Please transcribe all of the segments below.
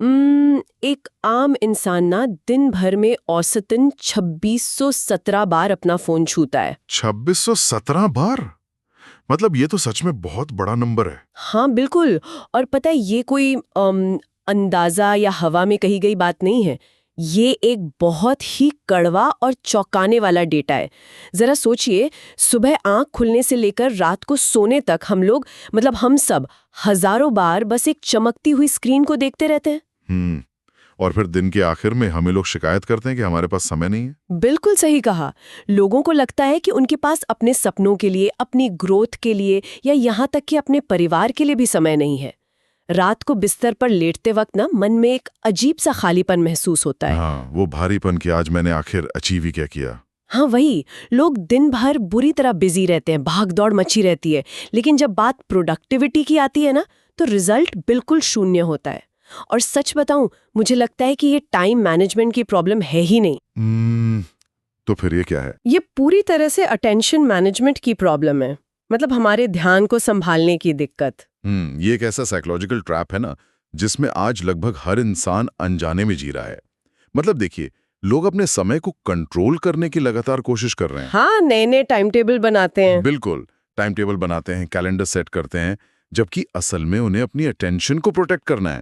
एक आम इंसान ना दिन भर में औसतन 2617 बार अपना फोन छूता है। 2617 बार? मतलब ये तो सच में बहुत बड़ा नंबर है। हाँ बिल्कुल। और पता है ये कोई अंदाजा या हवा में कही गई बात नहीं है। ये एक बहुत ही कड़वा और चौंकाने वाला डेटा है। जरा सोचिए, सुबह आंख खुलने से लेकर रात को सोने तक हम लोग, मतलब हम सब, हजारों बार बस एक चमकती हुई स्क्रीन को देखते रहते हैं। और फिर दिन के आखिर में हमें लोग शिकायत करते हैं कि हमारे पास समय नहीं है। बिल्कुल सही कहा। लोगों को लगता है कि उनके पास अपने सपनों के लिए, अपनी ग्रोथ के लिए या यहाँ तक कि अपने परिवार के लिए भी समय नहीं है। रात को बिस्तर पर लेटते वक्त ना मन में एक अजीब सा खालीपन महसूस होता है। हाँ, वो भारीपन कि आज मैंने आखिर अचीव ही क्या किया। हाँ वही, लोग दिन भर बुरी तरह बिजी रहते हैं, भाग दौड़ मची रहती है, लेकिन जब बात प्रोडक्टिविटी की आती है ना, तो रिजल्ट बिल्कुल शून्य होता है। और सच बताऊं, मुझे लगता है कि ये टाइम मैनेजमेंट की प्रॉब्लम है ही नहीं। तो फिर ये क्या है? ये पूरी तरह से अटेंशन मैनेजमेंट की प्रॉब्लम है। मतलब हमारे ध्यान को संभालने की दिक्कत। ये एक ऐसा साइकोलॉजिकल ट्रैप है ना, जिसमें आज लगभग हर इंसान अनजाने में जी रहा है। मतलब देखिए, लोग अपने समय को कंट्रोल करने की लगातार कोशिश कर रहे हैं। हाँ, नए नए टाइम टेबल बनाते हैं। बिल्कुल, टाइम टेबल बनाते हैं, कैलेंडर सेट करते हैं, जबकि असल में उन्हें अपनी अटेंशन को प्रोटेक्ट करना है।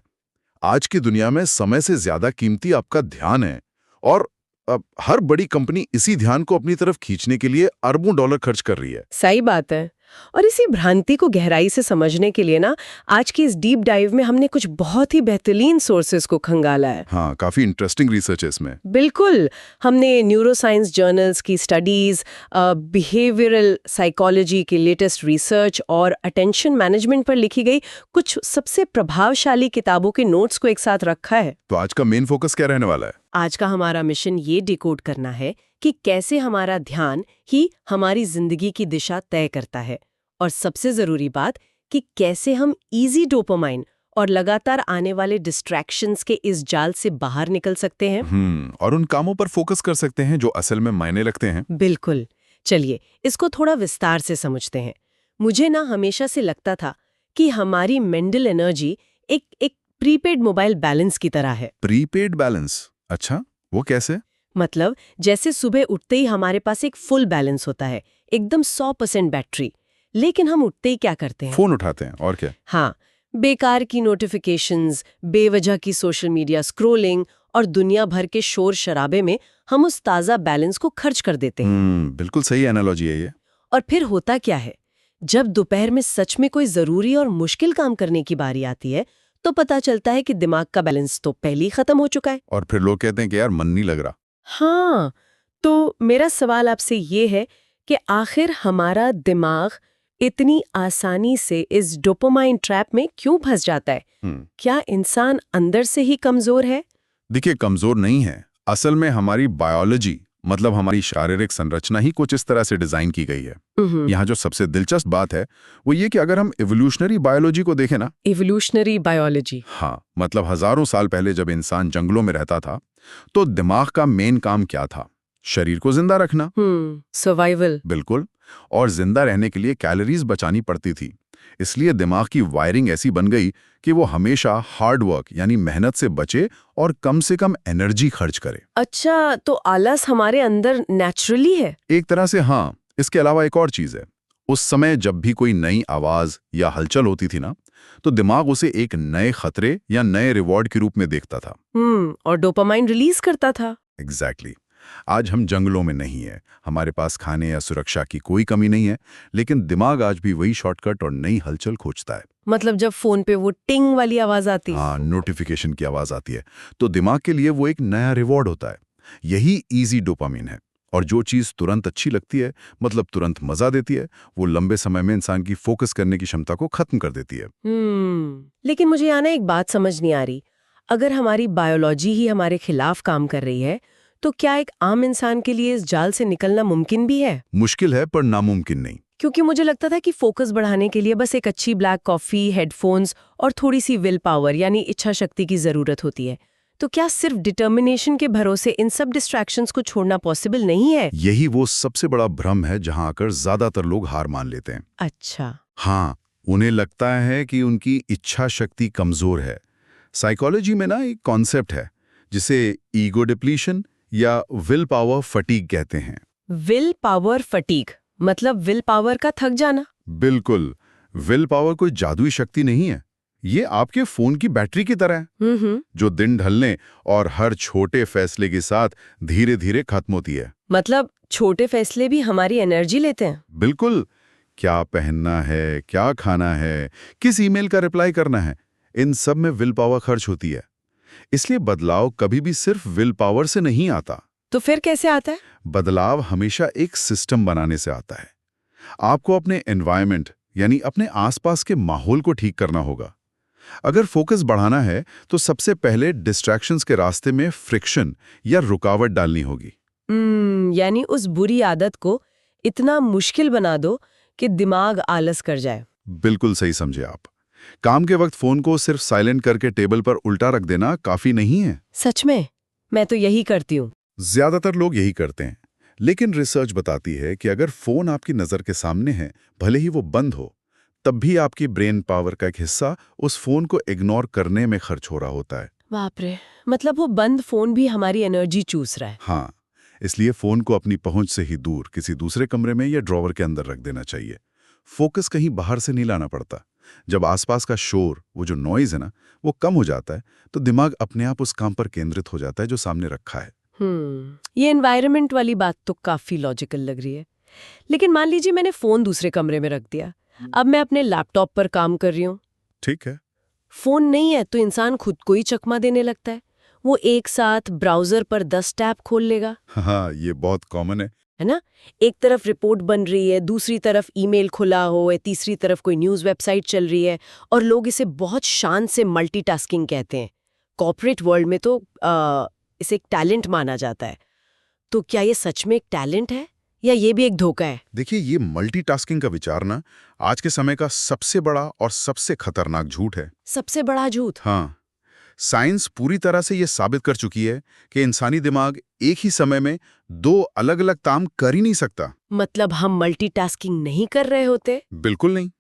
आज की दुनिया में समय से ज्यादा कीमती आपका ध्यान है, और अब हर बड़ी कंपनी इसी ध्यान को अपनी तरफ खींचने के लिए अरबों डॉलर खर्च कर रही है। सही बात है। और इसी भ्रांति को गहराई से समझने के लिए ना, आज की इस डीप डाइव में हमने कुछ बहुत ही बेहतरीन सोर्सेज को खंगाला है। हाँ, काफी इंटरेस्टिंग रिसर्च है इसमें। बिल्कुल। हमने न्यूरोसाइंस जर्नल्स की स्टडीज, बिहेवियरल साइकोलॉजी की लेटेस्ट रिसर्च और अटेंशन मैनेजमेंट पर लिखी गई कुछ सबसे प्रभावशाली किताबों के नोट्स को एक साथ रखा है। तो आज का मेन फोकस क्या रहने वाला है? आज का हमारा मिशन ये डिकोड करना है कि कैसे हमारा ध्यान ही हमारी जिंदगी की दिशा तय करता है, और सबसे जरूरी बात कि कैसे हम इजी डोपामाइन और लगातार आने वाले डिस्ट्रैक्शंस के इस जाल से बाहर निकल सकते हैं। और उन कामों पर फोकस कर सकते हैं जो असल में मायने रखते हैं। बिल्कुल। चलिए इसको थोड़ा विस्तार से समझते हैं। मुझे ना हमेशा से लगता था कि हमारी मेंटल एनर्जी एक प्रीपेड मोबाइल बैलेंस की तरह है। Prepaid balance? अच्छा, वो कैसे? मतलब जैसे सुबह उठते ही हमारे पास एक फुल बैलेंस होता है, एकदम 100% बैटरी, लेकिन हम उठते ही क्या करते हैं? फोन उठाते हैं, और क्या? हाँ, बेकार की नोटिफिकेशंस, बेवजह की सोशल मीडिया स्क्रोलिंग और दुनिया भर के शोर शराबे में हम उस ताज़ा बैलेंस को खर्च कर देते हैं। बिल्कुल सही एनालॉजी है ये। और फिर होता क्या है, जब दोपहर में सच में कोई जरूरी और मुश्किल काम करने की बारी आती है, तो पता चलता है कि दिमाग का बैलेंस तो पहले ही खत्म हो चुका है। और फिर लोग कहते हैं कि यार मन नहीं लग रहा। हाँ, तो मेरा सवाल आपसे ये है कि आखिर हमारा दिमाग इतनी आसानी से इस डोपामाइन ट्रैप में क्यों फंस जाता है? क्या इंसान अंदर से ही कमजोर है? देखिए, कमजोर नहीं है। असल में हमारी बायोलॉजी, मतलब हमारी शारीरिक संरचना ही कुछ इस तरह से डिजाइन की गई है। यहाँ जो सबसे दिलचस्प बात है वो ये कि अगर हम इवोल्यूशनरी बायोलॉजी को देखें ना। Evolutionary biology? हाँ, मतलब हजारों साल पहले जब इंसान जंगलों में रहता था, तो दिमाग का मेन काम क्या था? शरीर को जिंदा रखना। सर्वाइवल। बिल्कुल। और जिंदा रहने के लिए कैलोरीज बचानी पड़ती थी। इसलिए दिमाग की वायरिंग ऐसी बन गई कि वो हमेशा हार्ड वर्क यानी मेहनत से बचे और कम से कम एनर्जी खर्च करे। अच्छा, तो आलस हमारे अंदर नेचुरली है? एक तरह से हाँ। इसके अलावा एक और चीज है, उस समय जब भी कोई नई आवाज या हलचल होती थी ना, तो दिमाग उसे एक नए खतरे या नए रिवॉर्ड के रूप में देखता था। और डोपामाइन रिलीज करता था। एग्जैक्टली। आज हम जंगलों में नहीं है, हमारे पास खाने या सुरक्षा की कोई कमी नहीं है, लेकिन दिमाग आज भी वही शॉर्टकट और नई हलचल खोजता है। मतलब जब फोन पे वो टिंग वाली आवाज आती है, हाँ, नोटिफिकेशन की आवाज आती है, तो दिमाग के लिए वो एक नया रिवॉर्ड होता है। यही इजी डोपामिन है। और जो चीज तुरंत अच्छी लगती है, मतलब तुरंत मजा देती है, वो लंबे समय में इंसान की फोकस करने की क्षमता को खत्म कर देती है। लेकिन मुझे यहाँ ना एक बात समझ नहीं आ रही। अगर हमारी बायोलॉजी ही हमारे खिलाफ काम कर रही है, तो क्या एक आम इंसान के लिए इस जाल से निकलना मुमकिन भी है? मुश्किल है, पर नामुमकिन नहीं। क्योंकि मुझे लगता था कि फोकस बढ़ाने के लिए बस एक अच्छी ब्लैक कॉफी, हेडफोन्स और थोड़ी सी विल पावर यानी इच्छा शक्ति की जरूरत होती है। तो क्या सिर्फ डिटर्मिनेशन के भरोसे इन सब डिस्ट्रैक्शंस को छोड़ना पॉसिबल नहीं है? यही वो सबसे बड़ा भ्रम है जहां आकर ज्यादातर लोग हार मान लेते हैं। अच्छा। हाँ, उन्हें लगता है कि उनकी इच्छा शक्ति कमजोर है, साइकोलॉजी में ना एक कॉन्सेप्ट है जिसे ईगो डिप्लीशन या विल पावर फटीग कहते हैं। विल पावर फटीग मतलब विल पावर का थक जाना? बिल्कुल। विल पावर कोई जादुई शक्ति नहीं है, ये आपके फोन की बैटरी की तरह है जो दिन ढलने और हर छोटे फैसले के साथ धीरे धीरे खत्म होती है। मतलब छोटे फैसले भी हमारी एनर्जी लेते हैं? बिल्कुल। क्या पहनना है, क्या खाना है, किस ईमेल का रिप्लाई करना है, इन सब में विल पावर खर्च होती है। इसलिए बदलाव कभी भी सिर्फ विल पावर से नहीं आता। तो फिर कैसे आता है? बदलाव हमेशा एक सिस्टम बनाने से आता है। आपको अपने एनवायरनमेंट यानी अपने आसपास के माहौल को ठीक करना होगा। अगर फोकस बढ़ाना है तो सबसे पहले डिस्ट्रैक्शंस के रास्ते में फ्रिक्शन या रुकावट डालनी होगी। यानी उस बुरी आदत को इतना मुश्किल बना दो कि दिमाग आलस कर जाए। बिल्कुल सही समझे आप। काम के वक्त फोन को सिर्फ साइलेंट करके टेबल पर उल्टा रख देना काफी नहीं है। सच में? मैं तो यही करती हूँ। ज्यादातर लोग यही करते हैं, लेकिन रिसर्च बताती है कि अगर फोन आपकी नजर के सामने है, भले ही वो बंद हो, तब भी आपकी ब्रेन पावर का एक हिस्सा उस फोन को इग्नोर करने में खर्च हो रहा होता है। बाप रे, मतलब वो बंद फोन भी हमारी एनर्जी चूस रहा है। हाँ, इसलिए फोन को अपनी पहुंच से ही दूर किसी दूसरे कमरे में या ड्रॉवर के अंदर रख देना चाहिए। फोकस कहीं बाहर से नहीं लाना पड़ता। जब आसपास का शोर, वो जो नॉइज है ना, वो कम हो जाता है तो दिमाग अपने आप उस काम पर केंद्रित हो जाता है जो सामने रखा है। ये एनवायरनमेंट वाली बात तो काफी लॉजिकल लग रही है। लेकिन मान लीजिए मैंने फोन दूसरे कमरे में रख दिया, अब मैं अपने लैपटॉप पर काम कर रही हूँ। ठीक है। फोन नहीं है तो इंसान खुद को ही चकमा देने लगता है। वो एक साथ ब्राउजर पर 10 टैब खोल लेगा। हाँ, ये बहुत कॉमन है ना? एक तरफ रिपोर्ट बन रही है, दूसरी तरफ ईमेल खुला हो, तीसरी तरफ कोई न्यूज़ वेबसाइट चल रही है, और लोग इसे बहुत शान से मल्टीटास्किंग कहते हैं। कॉर्पोरेट वर्ल्ड में तो इसे एक टैलेंट माना जाता है। तो क्या ये सच में एक टैलेंट है या ये भी एक धोखा है? देखिए, ये मल्टीटास्किंग का विचार ना आज के समय का सबसे बड़ा और सबसे खतरनाक झूठ है। सबसे बड़ा झूठ? हाँ, साइंस पूरी तरह से ये साबित कर चुकी है कि इंसानी दिमाग एक ही समय में दो अलग अलग काम कर ही नहीं सकता। मतलब हम मल्टीटास्किंग नहीं कर रहे होते? बिल्कुल नहीं।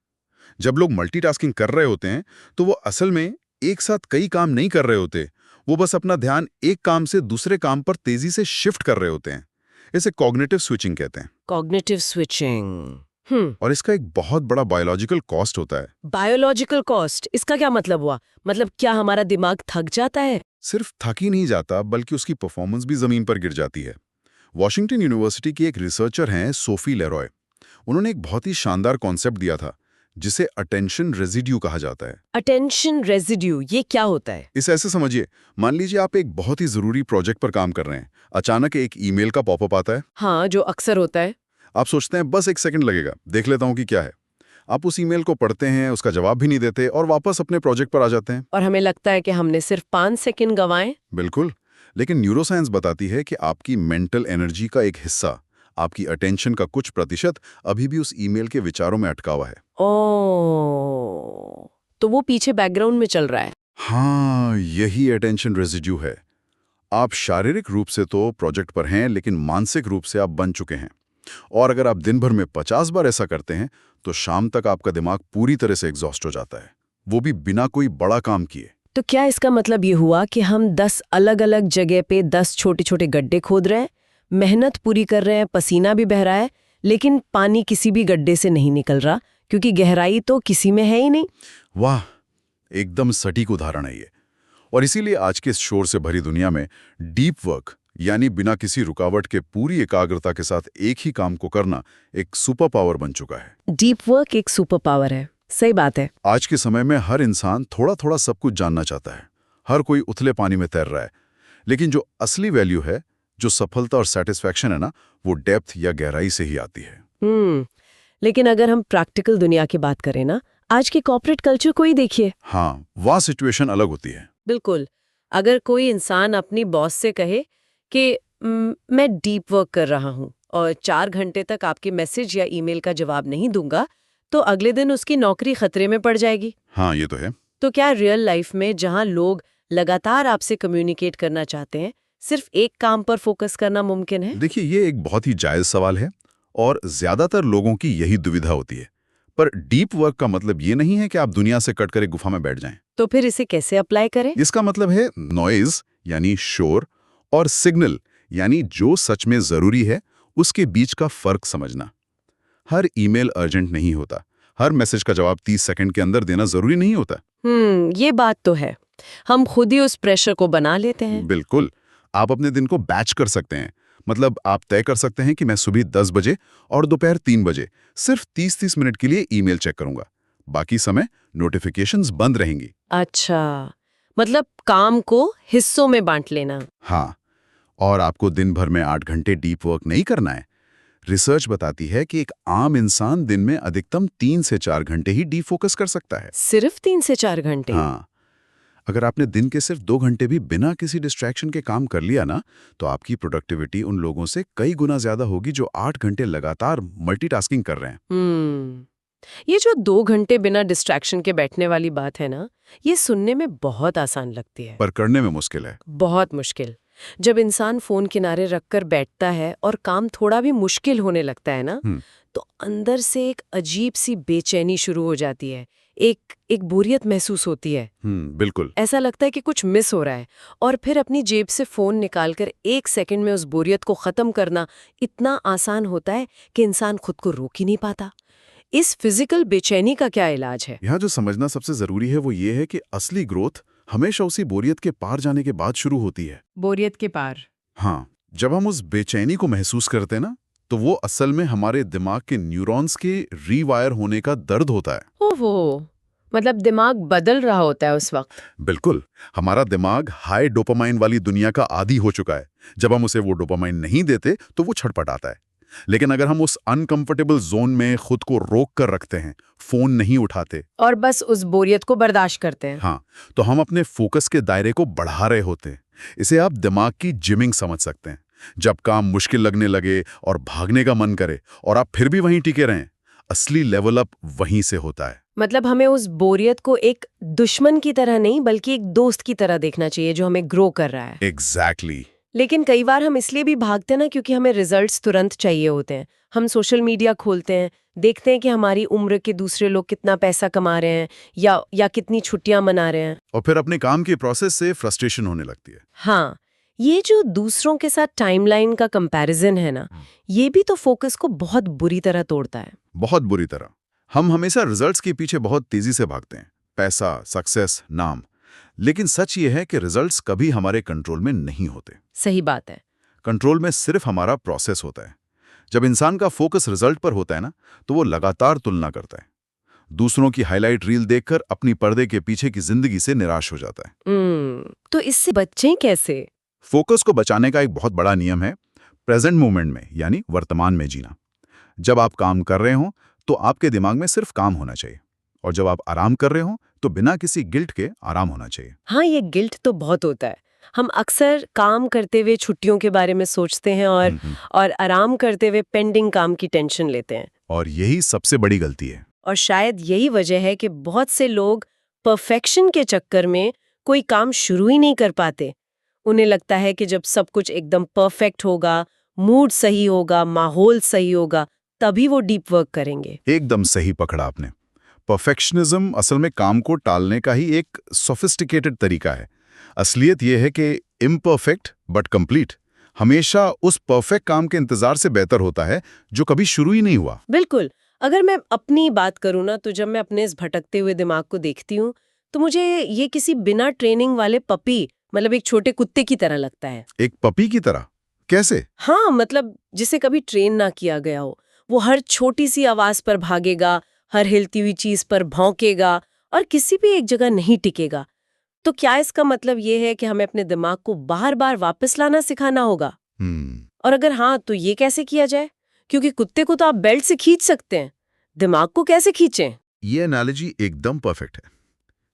जब लोग मल्टीटास्किंग कर रहे होते हैं तो वो असल में एक साथ कई काम नहीं कर रहे होते, वो बस अपना ध्यान एक काम से दूसरे काम पर तेजी से शिफ्ट कर रहे होते हैं। इसे कॉग्निटिव स्विचिंग कहते हैं। Cognitive switching. और इसका एक बहुत बड़ा बायोलॉजिकल कॉस्ट होता है। Biological cost? इसका क्या मतलब हुआ? मतलब क्या हमारा दिमाग थक जाता है? सिर्फ थक ही नहीं जाता, बल्कि उसकी परफॉर्मेंस भी जमीन पर गिर जाती है। वॉशिंगटन यूनिवर्सिटी की एक रिसर्चर हैं सोफी लेरॉय। उन्होंने एक बहुत ही शानदार कॉन्सेप्ट दिया था जिसे अटेंशन रेजिड्यू कहा जाता है। अटेंशन रेजिड्यू, ये क्या होता है? इसे ऐसे समझिए, मान लीजिए आप एक बहुत ही जरूरी प्रोजेक्ट पर काम कर रहे हैं। अचानक एक ईमेल का पॉपअप आता है। हाँ, जो अक्सर होता है। आप सोचते हैं बस 1 सेकंड लगेगा, देख लेता हूं कि क्या है। आप उस ईमेल को पढ़ते हैं, उसका जवाब भी नहीं देते और वापस अपने प्रोजेक्ट पर आ जाते हैं। और हमें लगता है कि हमने सिर्फ 5 सेकंड गंवाए। बिल्कुल, लेकिन न्यूरोसाइंस बताती है कि आपकी मेंटल एनर्जी का एक हिस्सा, आपकी अटेंशन का कुछ प्रतिशत अभी भी उस ईमेल के विचारों में अटका हुआ है। ओह, तो वो पीछे बैकग्राउंड में चल रहा है। हाँ, यही अटेंशन रेजिड्यू है। आप शारीरिक रूप से तो प्रोजेक्ट पर हैं, लेकिन मानसिक रूप से आप बन चुके हैं। और अगर आप दिन भर में 50 बार ऐसा करते हैं तो शाम तक आपका दिमाग पूरी तरह से एग्जॉस्ट हो जाता है, वो भी बिना कोई बड़ा काम किए। तो क्या इसका मतलब ये हुआ कि हम 10 अलग-अलग जगह पे 10 छोटे-छोटे गड्ढे खोद रहे हैं, मेहनत पूरी कर रहे हैं, पसीना भी बह रहा है, लेकिन पानी किसी भी गड्ढे से नहीं निकल रहा क्योंकि गहराई तो किसी में है ही नहीं? वाह, एकदम सटीक उदाहरण है ये। और इसीलिए आज के इस शोर से भरी दुनिया में डीप वर्क यानी बिना किसी रुकावट के पूरी एकाग्रता के साथ एक ही काम को करना एक सुपर पावर बन चुका है। डीप वर्क एक सुपर पावर है, सही बात है। आज के समय में हर इंसान थोड़ा थोड़ा सब कुछ जानना चाहता है। हर कोई उथले पानी में तैर रहा है, लेकिन जो असली वैल्यू है, जो सफलता और सेटिस्फैक्शन है ना, वो डेप्थ या गहराई से ही आती है। लेकिन अगर हम प्रैक्टिकल दुनिया की बात करें ना, आज के कॉर्पोरेट कल्चर को ही देखिए। हाँ, वहाँ सिचुएशन अलग होती है। बिल्कुल। अगर कोई इंसान अपनी बॉस से कहे कि मैं डीप वर्क कर रहा हूँ और 4 घंटे तक आपके मैसेज या ईमेल का जवाब नहीं दूंगा, तो अगले दिन उसकी नौकरी खतरे में पड़ जाएगी। हाँ, ये तो है। तो क्या रियल लाइफ में जहाँ लोग लगातार आपसे कम्युनिकेट करना चाहते हैं, सिर्फ एक काम पर फोकस करना मुमकिन है? देखिए, ये एक बहुत ही जायज सवाल है और ज्यादातर लोगों की यही दुविधा होती है। पर डीप वर्क का मतलब ये नहीं है कि आप दुनिया से कटकर एक गुफा में बैठ जाएं। तो फिर इसे कैसे अप्लाई करें? इसका मतलब है नॉइज यानी शोर और सिग्नल यानी जो सच में जरूरी है उसके बीच का फर्क समझना। हर ईमेल अर्जेंट नहीं होता, हर मैसेज का जवाब 30 सेकंड के अंदर देना जरूरी नहीं होता। ये बात तो है। हम खुद ही उस प्रेशर को बना लेते हैं। बिल्कुल। आप अपने दिन को बैच कर सकते हैं। मतलब आप तय कर सकते हैं कि मैं सुबह 10 बजे और दोपहर 3 बजे सिर्फ 30-30 मिनट के लिए ईमेल चेक करूंगा। बाकी समय नोटिफिकेशंस बंद रहेंगी। अच्छा, मतलब काम को हिस्सों में बांट लेना। हाँ, और आपको दिन भर में 8 घंटे डीप वर्क नहीं करना है। रिसर्च बताती है कि एक आम इंसान दिन में अधिकतम 3 से 4 घंटे ही डीप फोकस कर सकता है। सिर्फ 3 से 4 घंटे? हाँ, अगर आपने दिन के सिर्फ 2 घंटे भी बिना किसी डिस्ट्रैक्शन के काम कर लिया ना, तो आपकी प्रोडक्टिविटी उन लोगों से कई गुना ज्यादा होगी जो 8 घंटे लगातार मल्टीटास्किंग कर रहे हैं। ये जो 2 घंटे बिना डिस्ट्रैक्शन के बैठने वाली बात है ना, ये सुनने में बहुत आसान लगती है, पर करने में मुश्किल है। बहुत मुश्किल। जब इंसान फोन किनारे रखकर बैठता है और काम थोड़ा भी मुश्किल होने लगता है ना, तो अंदर से एक अजीब सी बेचैनी शुरू हो जाती है। एक बोरियत महसूस होती है। बिल्कुल। ऐसा लगता है कि कुछ मिस हो रहा है। और फिर अपनी जेब से फोन निकालकर 1 सेकंड में उस बोरियत को खत्म करना इतना आसान होता है कि इंसान खुद को रोक ही नहीं पाता। इस फिजिकल बेचैनी का क्या इलाज है? यहाँ जो समझना सबसे जरूरी है वो ये है कि असली ग्रोथ हमेशा उसी बोरियत के पार जाने के बाद शुरू होती है। बोरियत के पार? हाँ, जब हम उस बेचैनी को महसूस करते हैं ना, तो वो असल में हमारे दिमाग के न्यूरॉन्स के रीवायर होने का दर्द होता है। ओहो, मतलब दिमाग बदल रहा होता है उस वक्त। बिल्कुल। हमारा दिमाग हाई डोपामाइन वाली दुनिया का आदी हो चुका है। जब हम उसे वो डोपामाइन नहीं देते तो वो छटपटाता है। लेकिन अगर हम उस अनकंफर्टेबल जोन में खुद को रोक कर रखते हैं, फोन नहीं उठाते और बस उस बोरियत को बर्दाश्त करते हैं, हाँ, तो हम अपने फोकस के दायरे को बढ़ा रहे होते हैं। इसे आप दिमाग की जिमिंग समझ सकते हैं। जब काम मुश्किल लगने लगे और भागने का मन करे और आप फिर भी वहीं टिके रहें, असली लेवल अप वहीं से होता है। मतलब हमें उस बोरियत को एक दुश्मन की तरह नहीं बल्कि एक दोस्त की तरह देखना चाहिए जो हमें ग्रो कर रहा है। एग्जैक्टली। लेकिन कई बार हम इसलिए भी भागते हैं ना क्योंकि हमें रिजल्ट्स तुरंत चाहिए होते हैं। हम सोशल मीडिया खोलते हैं, देखते हैं कि हमारी उम्र के दूसरे लोग कितना पैसा कमा रहे हैं या कितनी छुट्टियां मना रहे हैं, और फिर अपने काम के प्रोसेस से फ्रस्ट्रेशन होने लगती है। हाँ, ये जो दूसरों के साथ टाइमलाइन का कंपैरिजन है ना, ये भी तो फोकस को बहुत बुरी तरह तोड़ता है। बहुत बुरी तरह। हम हमेशा रिजल्ट्स के पीछे बहुत तेजी से भागते हैं, पैसा, सक्सेस, नाम। लेकिन सच ये है कि रिजल्ट्स कभी हमारे कंट्रोल में नहीं होते। सही बात है। कंट्रोल में सिर्फ हमारा प्रोसेस होता है। जब इंसान का फोकस रिजल्ट पर होता है ना, तो वो लगातार तुलना करता है। दूसरों की हाईलाइट रील देखकर अपनी पर्दे के पीछे की जिंदगी से निराश हो जाता है। तो इससे बचें कैसे? फोकस को बचाने का एक बहुत बड़ा नियम है प्रेजेंट मोमेंट में, यानी वर्तमान में जीना। जब आप काम कर रहे हो तो आपके दिमाग में सिर्फ काम होना चाहिए, और जब आप आराम कर रहे हो तो बिना किसी गिल्ट के आराम होना चाहिए। हाँ, ये गिल्ट तो बहुत होता है। हम अक्सर काम करते हुए छुट्टियों के बारे में सोचते हैं और आराम करते हुए पेंडिंग काम की टेंशन लेते हैं। और यही सबसे बड़ी गलती है। और शायद यही वजह है कि बहुत से लोग परफेक्शन के चक्कर में कोई काम शुरू ही नहीं कर पाते। उन्हें लगता है कि जब सब कुछ एकदम परफेक्ट होगा, मूड सही होगा, माहौल सही होगा, तभी वो डीप वर्क करेंगे। एकदम सही पकड़ा आपने। परफेक्शनिज्म असल में काम को टालने का ही एक सोफिस्टिकेटेड तरीका है। असलियत यह है कि इम्परफेक्ट बट कंप्लीट हमेशा उस परफेक्ट काम के इंतजार से बेहतर होता है जो कभी शुरू ही नहीं हुआ। बिल्कुल। अगर मैं अपनी बात करूँ ना, तो जब मैं अपने इस भटकते हुए दिमाग को देखती हूँ तो मुझे ये किसी बिना ट्रेनिंग वाले पपी, मतलब एक छोटे कुत्ते की तरह लगता है। एक पपी की तरह? कैसे? हाँ, मतलब जिसे कभी ट्रेन ना किया गया हो। वो हर छोटी सी आवाज पर भागेगा, हर हिलती हुई चीज पर भौंकेगा और किसी भी एक जगह नहीं टिकेगा। तो क्या इसका मतलब ये है कि हमें अपने दिमाग को बार बार वापस लाना सिखाना होगा? और अगर हाँ, तो ये कैसे किया जाए? क्योंकि कुत्ते को तो आप बेल्ट से खींच सकते हैं, दिमाग को कैसे खींचें? ये एनालॉजी एकदम परफेक्ट है।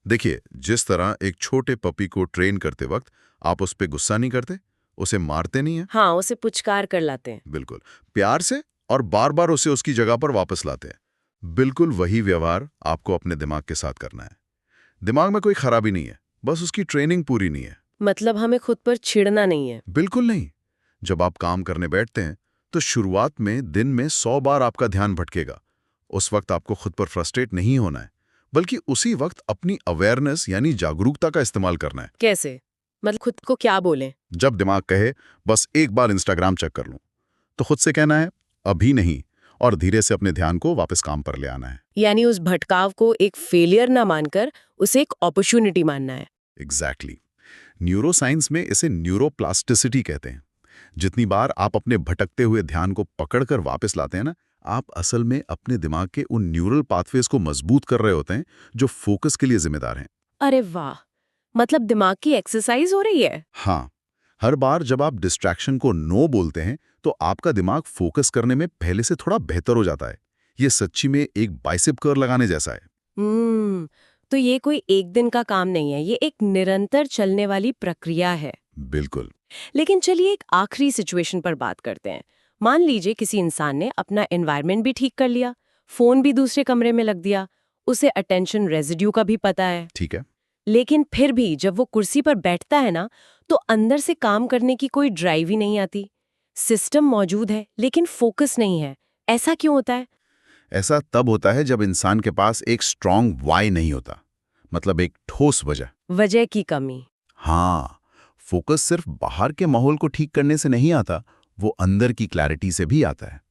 देखिए, जिस तरह एक छोटे पपी को ट्रेन करते वक्त आप उस पर गुस्सा नहीं करते, उसे मारते नहीं है। हाँ, उसे पुचकार कर लाते हैं। बिल्कुल, प्यार से और बार बार उसे उसकी जगह पर वापस लाते हैं। बिल्कुल वही व्यवहार आपको अपने दिमाग के साथ करना है। दिमाग में कोई खराबी नहीं है, बस उसकी ट्रेनिंग पूरी नहीं है। मतलब हमें खुद पर चिढ़ना नहीं है? बिल्कुल नहीं। जब आप काम करने बैठते हैं तो शुरुआत में दिन में 100 बार आपका ध्यान भटकेगा, उस वक्त आपको खुद पर फ्रस्ट्रेट नहीं होना है, बल्कि उसी वक्त अपनी अवेयरनेस यानी जागरूकता का इस्तेमाल करना है। कैसे? मतलब खुद को क्या बोलें? जब दिमाग कहे बस एक बार इंस्टाग्राम चेक कर लूं, तो खुद से कहना है अभी नहीं, और धीरे से अपने ध्यान को वापस काम पर ले आना है। यानी उस भटकाव को एक फेलियर ना मानकर उसे एक अपॉर्चुनिटी मानना है। एग्जैक्टली। न्यूरोसाइंस में इसे न्यूरोप्लास्टिसिटी कहते हैं। जितनी बार आप अपने भटकते हुए ध्यान को पकड़कर वापस लाते हैं ना, आप असल में अपने दिमाग के उन न्यूरल पाथवेज को मजबूत कर रहे होते हैं जो फोकस के लिए जिम्मेदार हैं। अरे वाह, मतलब दिमाग की एक्सरसाइज हो रही है। हाँ, हर बार जब आप डिस्ट्रैक्शन को नो बोलते हैं तो आपका दिमाग फोकस करने में पहले से थोड़ा बेहतर हो जाता है। ये सच्ची में एक बाइसेप कर्ल लगाने जैसा है। तो ये कोई एक दिन का काम नहीं है, ये एक निरंतर चलने वाली प्रक्रिया है। बिल्कुल। लेकिन चलिए एक आखिरी सिचुएशन पर बात करते हैं। मान लीजिए किसी इंसान ने अपना एनवायरनमेंट भी ठीक कर लिया, फोन भी दूसरे कमरे में लग दिया, उसे अटेंशन रेजिड्यू का भी पता है, ठीक है। लेकिन फिर भी जब वो कुर्सी पर बैठता है ना, तो अंदर से काम करने की कोई ड्राइव ही नहीं आती। सिस्टम मौजूद है लेकिन फोकस नहीं है। ऐसा क्यों होता है? ऐसा तब होता है जब इंसान के पास एक स्ट्रांग वाई नहीं होता, मतलब एक ठोस वजह। वजह की कमी। हाँ, फोकस सिर्फ बाहर के माहौल को ठीक करने से नहीं आता, वो अंदर की क्लैरिटी से भी आता है।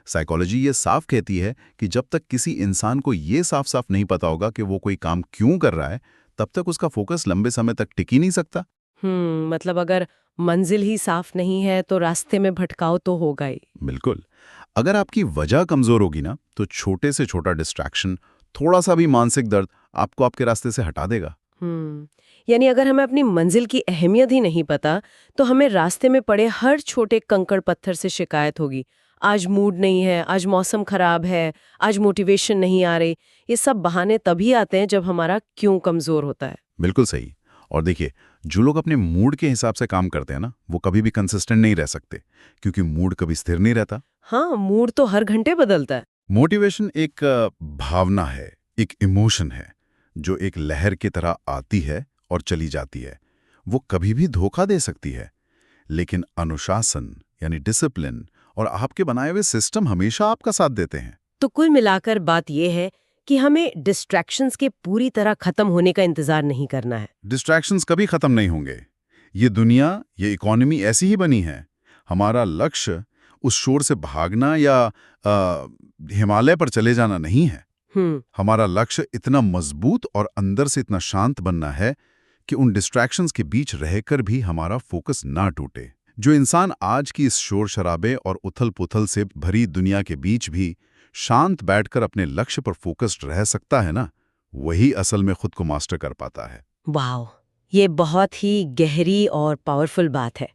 साइकोलॉजी ये साफ कहती है कि जब तक किसी इंसान को ये साफ साफ नहीं पता होगा कि वो कोई काम क्यों कर रहा है, तब तक उसका फोकस लंबे समय तक टिक ही नहीं सकता। मतलब अगर मंजिल ही साफ नहीं है तो रास्ते में भटकाव तो होगा ही। बिल्कुल। अगर आपकी वजह कमजोर होगी ना, तो छोटे से छोटा डिस्ट्रैक्शन, थोड़ा सा भी मानसिक दर्द आपको आपके रास्ते से हटा देगा। यानी अगर हमें अपनी मंजिल की अहमियत ही नहीं पता, तो हमें रास्ते में पड़े हर छोटे कंकड़ पत्थर से शिकायत होगी। आज मूड नहीं है, आज मौसम खराब है, आज मोटिवेशन नहीं आ रही। ये सब बहाने तभी आते हैं जब हमारा क्यों कमजोर होता है। बिल्कुल सही। और देखिए, जो लोग अपने मूड के हिसाब से काम करते हैं ना, वो कभी भी कंसिस्टेंट नहीं रह सकते, क्योंकि मूड कभी स्थिर नहीं रहता। हाँ, मूड तो हर घंटे बदलता है। मोटिवेशन एक भावना है, एक इमोशन है, जो एक लहर की तरह आती है और चली जाती है। वो कभी भी धोखा दे सकती है, लेकिन अनुशासन यानी डिसिप्लिन और आपके बनाए हुए सिस्टम हमेशा आपका साथ देते हैं। तो कुल मिलाकर बात यह है कि हमें डिस्ट्रैक्शंस के पूरी तरह खत्म होने का इंतजार नहीं करना है। डिस्ट्रैक्शंस कभी खत्म नहीं होंगे। ये दुनिया, ये इकोनॉमी ऐसी ही बनी है। हमारा लक्ष्य उस शोर से भागना या हिमालय पर चले जाना नहीं है। हमारा लक्ष्य इतना मजबूत और अंदर से इतना शांत बनना है कि उन डिस्ट्रैक्शंस के बीच रहकर भी हमारा फोकस ना टूटे। जो इंसान आज की इस शोर शराबे और उथल-पुथल से भरी दुनिया के बीच भी शांत बैठकर अपने लक्ष्य पर फोकस्ड रह सकता है ना, वही असल में खुद को मास्टर कर पाता है। वाह, ये बहुत ही गहरी और पावरफुल बात है।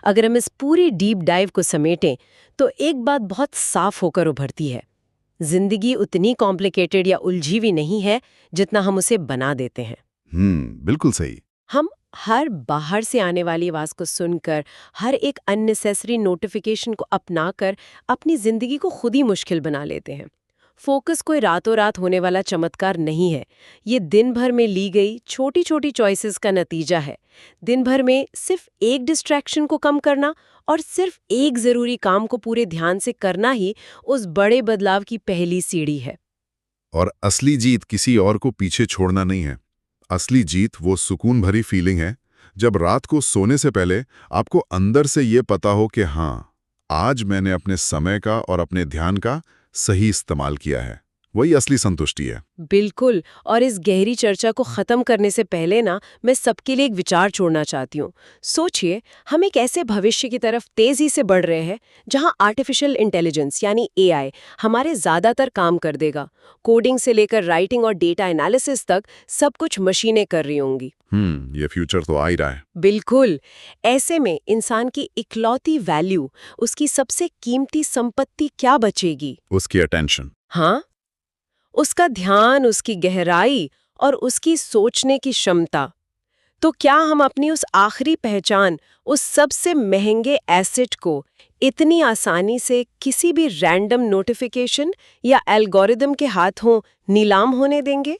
अगर हम इस पूरी डीप डाइव को समेटें तो एक बात बहुत साफ होकर उभरती है। जिंदगी उतनी कॉम्प्लिकेटेड या उलझी हुई नहीं है जितना हम उसे बना देते हैं। बिल्कुल सही। हम हर बाहर से आने वाली आवाज को सुनकर, हर एक अननेसेसरी नोटिफिकेशन को अपनाकर अपनी जिंदगी को खुद ही मुश्किल बना लेते हैं। फोकस कोई रातों रात होने वाला चमत्कार नहीं है। ये दिन भर में ली गई छोटी छोटी चॉइसेस का नतीजा है। दिन भर में सिर्फ एक डिस्ट्रैक्शन को कम करना और सिर्फ एक जरूरी काम को पूरे ध्यान से करना ही उस बड़े बदलाव की पहली सीढ़ी है। और असली जीत किसी और को पीछे छोड़ना नहीं है। असली जीत वो सुकून भरी फीलिंग है जब रात को सोने से पहले आपको अंदर से ये पता हो कि हाँ, आज मैंने अपने समय का और अपने ध्यान का सही इस्तेमाल किया है। वही असली संतुष्टि है। बिल्कुल। और इस गहरी चर्चा को खत्म करने से पहले ना, मैं सबके लिए एक विचार छोड़ना चाहती हूँ। सोचिए, हम एक ऐसे भविष्य की तरफ तेजी से बढ़ रहे हैं जहाँ आर्टिफिशियल इंटेलिजेंस यानी एआई हमारे ज्यादातर काम कर देगा। कोडिंग से लेकर राइटिंग और डेटा एनालिसिस तक सब कुछ मशीनें कर रही होंगी। ये फ्यूचर तो आ ही रहा है। बिल्कुल। ऐसे में इंसान की इकलौती वैल्यू, उसकी सबसे कीमती संपत्ति क्या बचेगी? उसकी अटेंशन। हाँ, उसका ध्यान, उसकी गहराई और उसकी सोचने की क्षमता। तो क्या हम अपनी उस आखिरी पहचान, उस सबसे महंगे एसेट को इतनी आसानी से किसी भी रैंडम नोटिफिकेशन या एल्गोरिदम के हाथों नीलाम होने देंगे?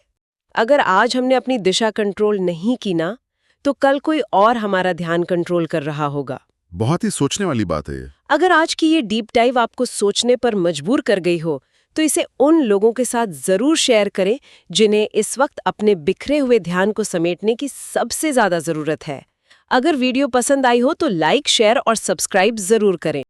अगर आज हमने अपनी दिशा कंट्रोल नहीं की ना, तो कल कोई और हमारा ध्यान कंट्रोल कर रहा होगा। बहुत ही सोचने वाली बात है ये। अगर आज की ये डीप डाइव आपको सोचने पर मजबूर कर गई हो, तो इसे उन लोगों के साथ जरूर शेयर करें जिन्हें इस वक्त अपने बिखरे हुए ध्यान को समेटने की सबसे ज्यादा जरूरत है। अगर वीडियो पसंद आई हो तो लाइक, शेयर और सब्सक्राइब जरूर करें।